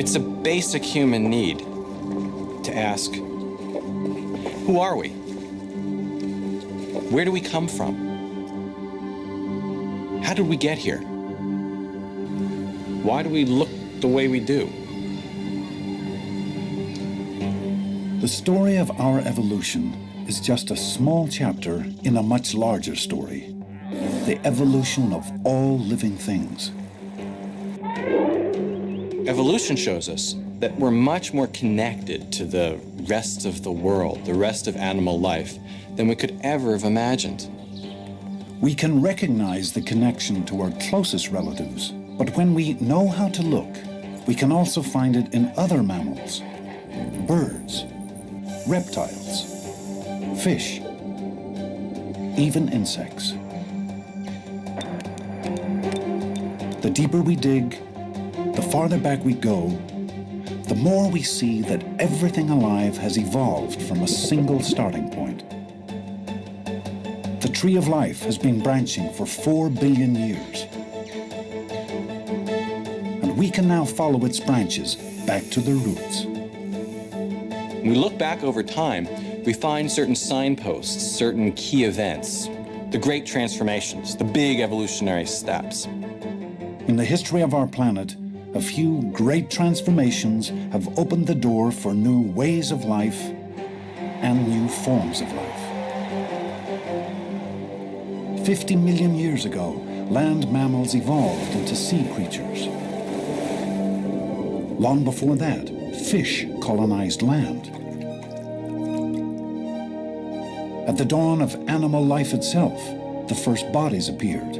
It's a basic human need to ask, who are we? Where do we come from? How did we get here? Why do we look the way we do? The story of our evolution is just a small chapter in a much larger story. The evolution of all living things. Evolution shows us that we're much more connected to the rest of the world, the rest of animal life, than we could ever have imagined. We can recognize the connection to our closest relatives, but when we know how to look, we can also find it in other mammals, birds, reptiles, fish, even insects. The deeper we dig, the farther back we go, the more we see that everything alive has evolved from a single starting point. The tree of life has been branching for 4 billion years. And we can now follow its branches back to their roots. When we look back over time, we find certain signposts, certain key events, the great transformations, the big evolutionary steps. In the history of our planet, a few great transformations have opened the door for new ways of life and new forms of life. 50 million years ago, land mammals evolved into sea creatures. Long before that, fish colonized land. At the dawn of animal life itself, the first bodies appeared.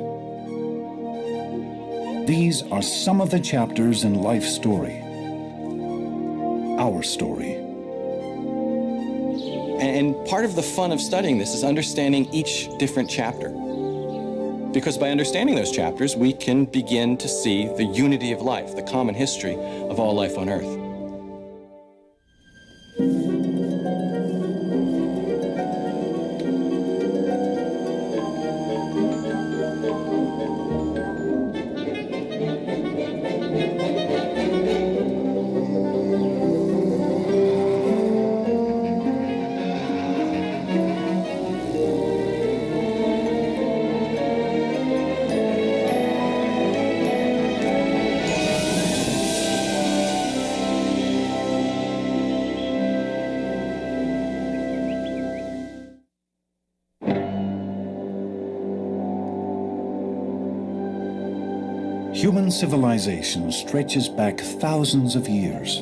These are some of the chapters in life's story. Our story. And part of the fun of studying this is understanding each different chapter. Because by understanding those chapters, we can begin to see the unity of life, the common history of all life on Earth. Human civilization stretches back thousands of years.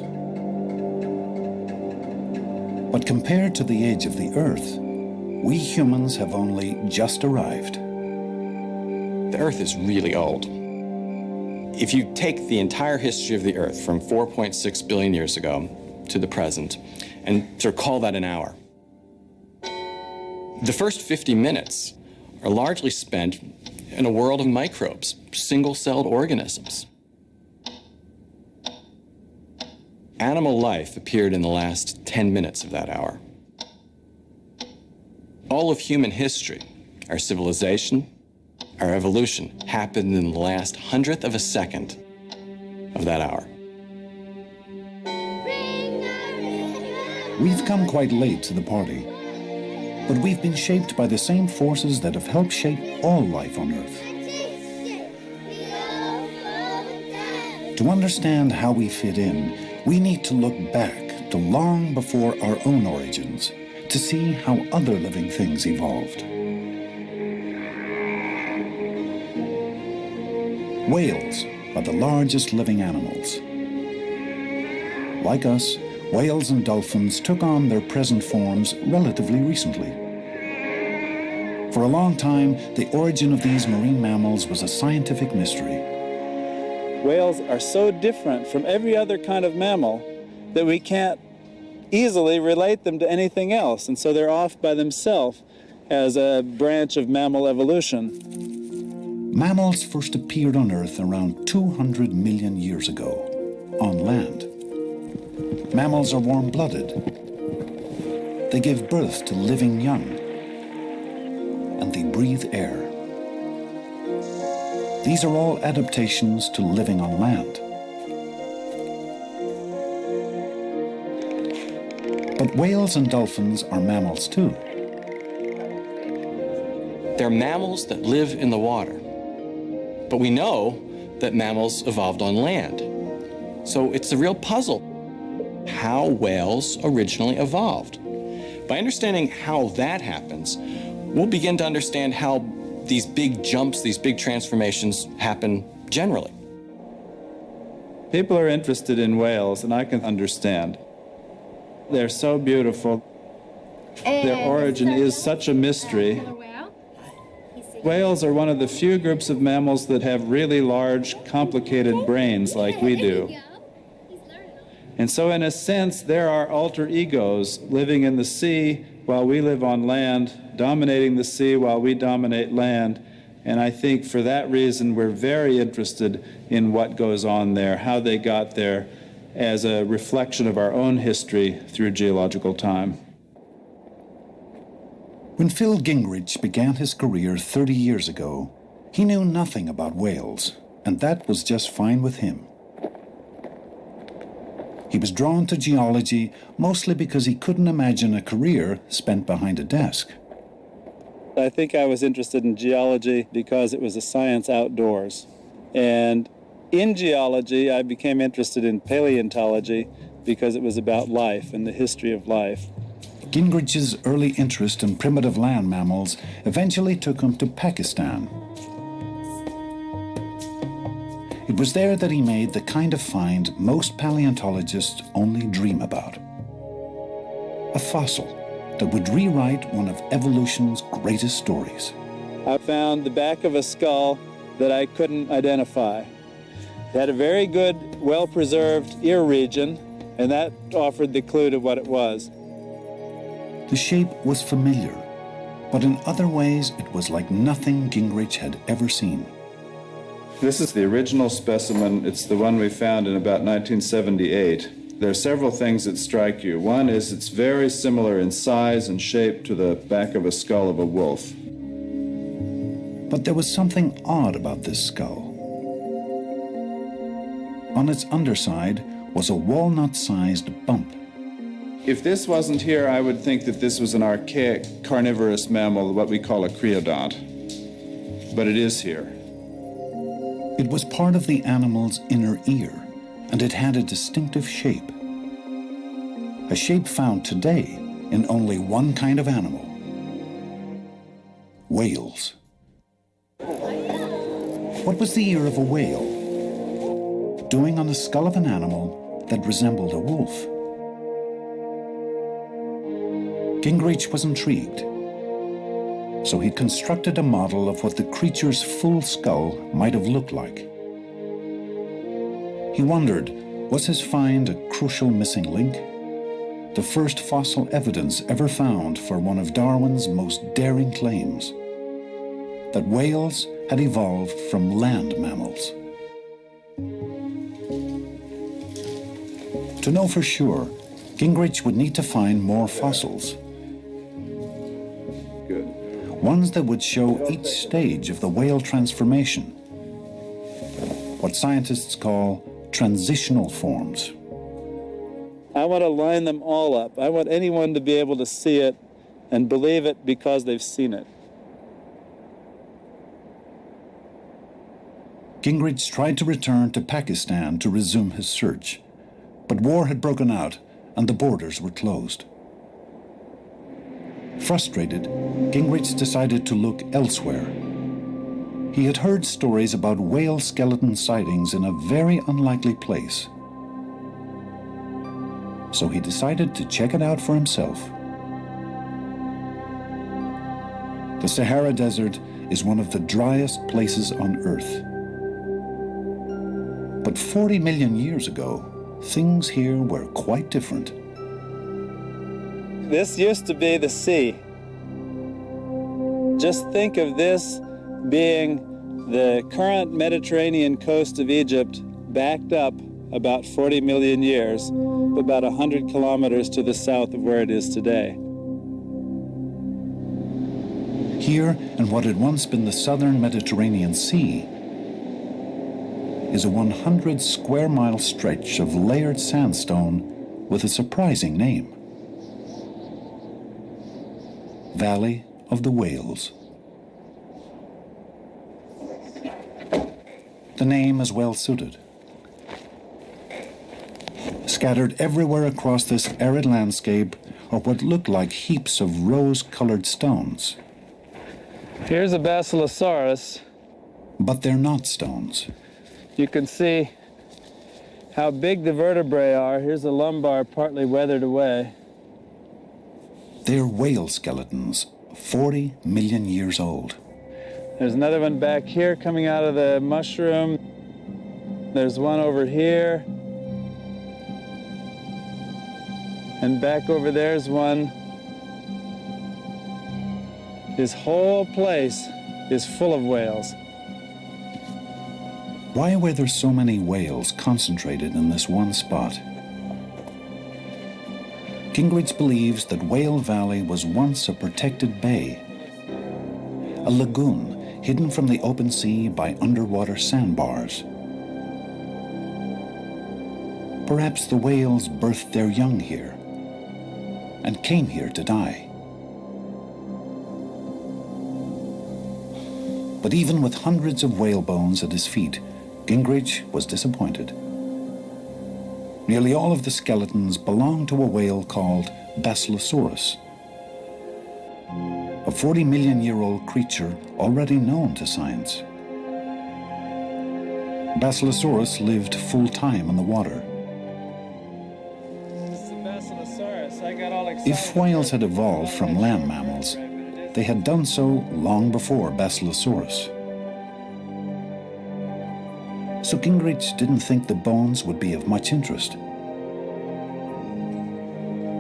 But compared to the age of the Earth, we humans have only just arrived. The Earth is really old. If you take the entire history of the Earth from 4.6 billion years ago to the present and sort of call that an hour, the first 50 minutes are largely spent in a world of microbes, single-celled organisms. Animal life appeared in the last 10 minutes of that hour. All of human history, our civilization, our evolution, happened in the last 100th of a second of that hour. We've come quite late to the party, but we've been shaped by the same forces that have helped shape all life on Earth. To understand how we fit in, we need to look back to long before our own origins, to see how other living things evolved. Whales are the largest living animals. Like us, whales and dolphins took on their present forms relatively recently. For a long time, the origin of these marine mammals was a scientific mystery. Whales are so different from every other kind of mammal that we can't easily relate them to anything else, and so they're off by themselves as a branch of mammal evolution. Mammals first appeared on Earth around 200 million years ago, on land. Mammals are warm-blooded. They give birth to living young, and they breathe air. These are all adaptations to living on land. Whales and dolphins are mammals too. They're mammals that live in the water. But we know that mammals evolved on land. So it's a real puzzle how whales originally evolved. By understanding how that happens, we'll begin to understand how these big jumps, these big transformations happen generally. People are interested in whales, and I can understand. They're so beautiful. Their origin is such a mystery. Whales are one of the few groups of mammals that have really large, complicated brains like we do. And so in a sense, there are alter egos living in the sea while we live on land, dominating the sea while we dominate land. And I think for that reason, we're very interested in what goes on there, how they got there, as a reflection of our own history through geological time. When Phil Gingrich began his career 30 years ago, he knew nothing about whales, and that was just fine with him. He was drawn to geology mostly because he couldn't imagine a career spent behind a desk. I think I was interested in geology because it was a science outdoors. And in geology, I became interested in paleontology because it was about life and the history of life. Gingrich's early interest in primitive land mammals eventually took him to Pakistan. It was there that he made the kind of find most paleontologists only dream about. A fossil that would rewrite one of evolution's greatest stories. I found the back of a skull that I couldn't identify. It had a very good, well-preserved ear region, and that offered the clue to what it was. The shape was familiar, but in other ways it was like nothing Gingrich had ever seen. This is the original specimen. It's the one we found in about 1978. There are several things that strike you. One is it's very similar in size and shape to the back of a skull of a wolf. But there was something odd about this skull. On its underside was a walnut-sized bump. If this wasn't here, I would think that this was an archaic carnivorous mammal, what we call a creodont. But it is here. It was part of the animal's inner ear, and it had a distinctive shape. A shape found today in only one kind of animal: whales. What was the ear of a whale doing on the skull of an animal that resembled a wolf? Gingrich was intrigued, so he constructed a model of what the creature's full skull might have looked like. He wondered, was his find a crucial missing link? The first fossil evidence ever found for one of Darwin's most daring claims, that whales had evolved from land mammals. To know for sure, Gingrich would need to find more fossils. Ones that would show each stage of the whale transformation, what scientists call transitional forms. I want to line them all up. I want anyone to be able to see it and believe it because they've seen it. Gingrich tried to return to Pakistan to resume his search, but war had broken out and the borders were closed. Frustrated, Gingrich decided to look elsewhere. He had heard stories about whale skeleton sightings in a very unlikely place. So he decided to check it out for himself. The Sahara Desert is one of the driest places on Earth. But 40 million years ago, things here were quite different. This used to be the sea. Just think of this being the current Mediterranean coast of Egypt backed up about 40 million years, about 100 kilometers to the south of where it is today. Here, in what had once been the southern Mediterranean Sea, is a 100 square mile stretch of layered sandstone with a surprising name: Valley of the Whales. The name is well suited. Scattered everywhere across this arid landscape are what look like heaps of rose-colored stones. Here's a Basilosaurus. But they're not stones. You can see how big the vertebrae are. Here's a lumbar partly weathered away. They're whale skeletons, 40 million years old. There's another one back here coming out of the mushroom. There's one over here. And back over there's one. This whole place is full of whales. Why were there so many whales concentrated in this one spot? Gingrich believes that Whale Valley was once a protected bay, a lagoon hidden from the open sea by underwater sandbars. Perhaps the whales birthed their young here and came here to die. But even with hundreds of whale bones at his feet, Gingrich was disappointed. Nearly all of the skeletons belong to a whale called Basilosaurus, a 40 million year old creature already known to science. Basilosaurus lived full time in the water. This is a Basilosaurus. I got all excited. If whales had evolved from land mammals, they had done so long before Basilosaurus. So Gingrich didn't think the bones would be of much interest.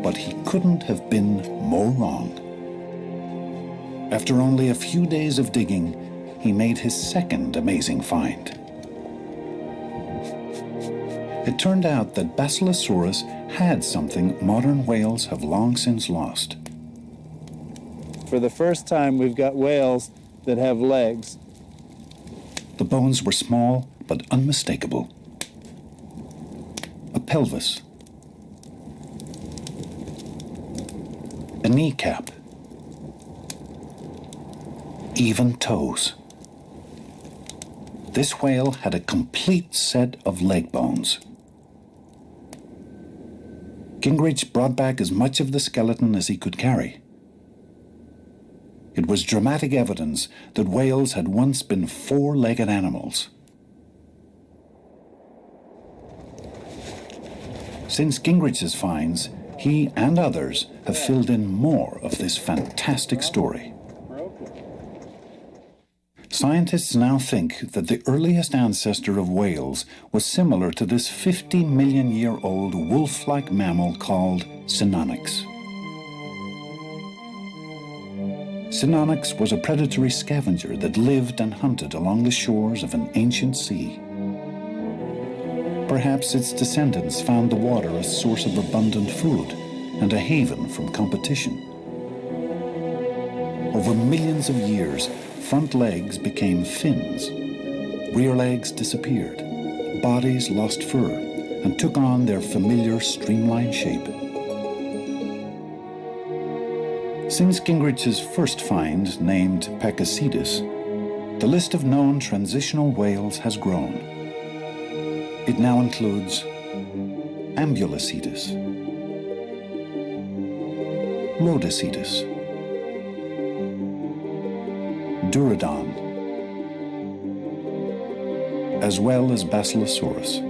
But he couldn't have been more wrong. After only a few days of digging, he made his second amazing find. It turned out that Basilosaurus had something modern whales have long since lost. For the first time, we've got whales that have legs. The bones were small but unmistakable. A pelvis, a kneecap, even toes. This whale had a complete set of leg bones. Gingrich brought back as much of the skeleton as he could carry. It was dramatic evidence that whales had once been four-legged animals. Since Gingrich's finds, he and others have filled in more of this fantastic story. Scientists now think that the earliest ancestor of whales was similar to this 50 million year old wolf-like mammal called Synonyx. Synonyx was a predatory scavenger that lived and hunted along the shores of an ancient sea. Perhaps its descendants found the water a source of abundant food and a haven from competition. Over millions of years, front legs became fins. Rear legs disappeared. Bodies lost fur and took on their familiar streamlined shape. Since Gingrich's first find, named Pakicetus, the list of known transitional whales has grown. It now includes Ambulocetus, Rhodocetus, Durodon, as well as Basilosaurus.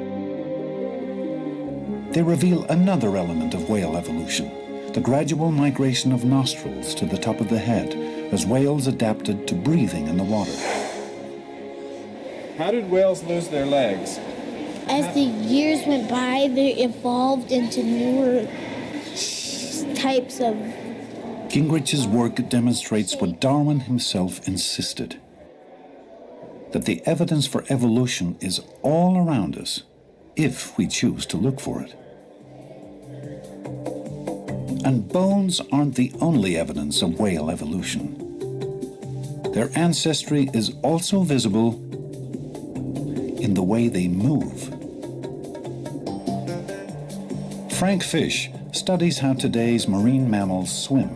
They reveal another element of whale evolution, the gradual migration of nostrils to the top of the head as whales adapted to breathing in the water. How did whales lose their legs? As the years went by, they evolved into newer types of... Gingrich's work demonstrates what Darwin himself insisted, that the evidence for evolution is all around us if we choose to look for it. And bones aren't the only evidence of whale evolution. Their ancestry is also visible in the way they move. Frank Fish studies how today's marine mammals swim.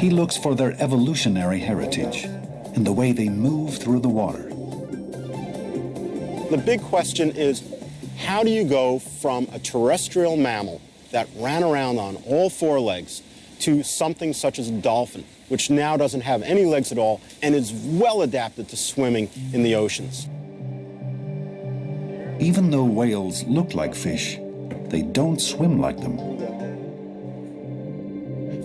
He looks for their evolutionary heritage in the way they move through the water. The big question is, how do you go from a terrestrial mammal that ran around on all four legs to something such as a dolphin, which now doesn't have any legs at all and is well adapted to swimming in the oceans? Even though whales look like fish, they don't swim like them.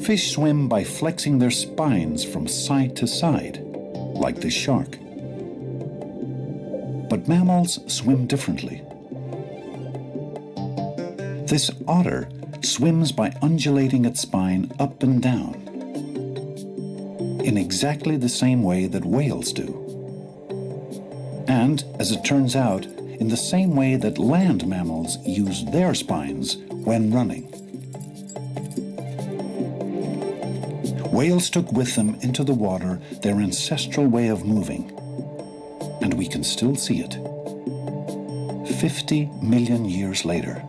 Fish swim by flexing their spines from side to side, like the shark. But mammals swim differently. This otter swims by undulating its spine up and down, in exactly the same way that whales do. And, as it turns out, in the same way that land mammals use their spines when running. Whales took with them into the water their ancestral way of moving, and we can still see it 50 million years later.